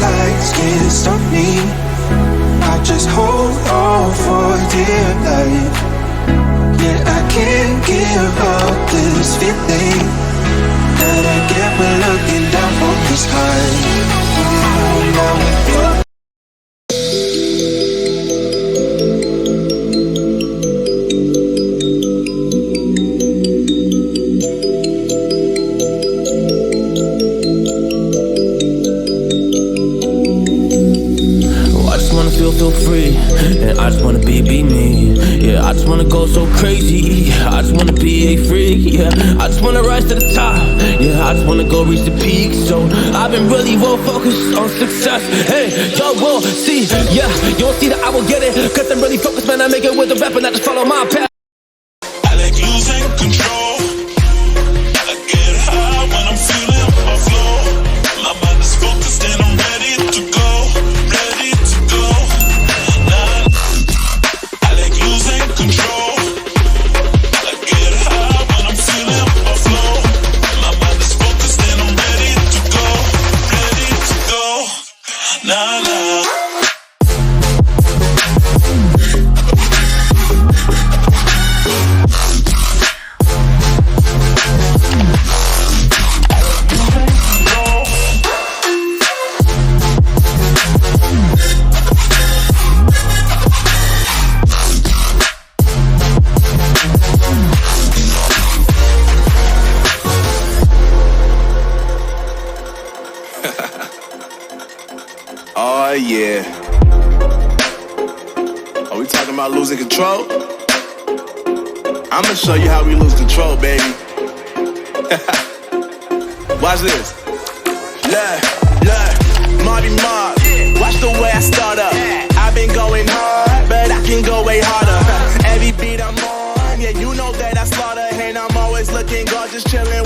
Lights can't stop me. I just hold on for dear life. Yeah, I can't give up this feeling that I get when looking down from this high. Now with you. Feel free, and I just wanna be me. Yeah, I just wanna go so crazy. I just wanna be a freak. Yeah, I just wanna rise to the top. Yeah, I just wanna go reach the peak. So I've been really well focused on success. Hey, y'all will see. Yeah, you'll see that I will get it. Cause I'm really focused, man. I make it with the rap and I just follow my path. I like losing control. I get high when I'm feeling my flow. My mind is focused and I'm ready to go. Ready to go. Control. I get high when I'm feeling my flow. My mind is focused and I'm ready to go. Ready to go. Nah, nah. Oh yeah. Are we talking about losing control? I'ma show you how we lose control, baby. Watch this. Look, Marty Mark. Watch the way I start up. I've been going hard, but I can go way harder. Every beat I'm on, yeah, you know that I slaughter. And I'm always looking gorgeous, chilling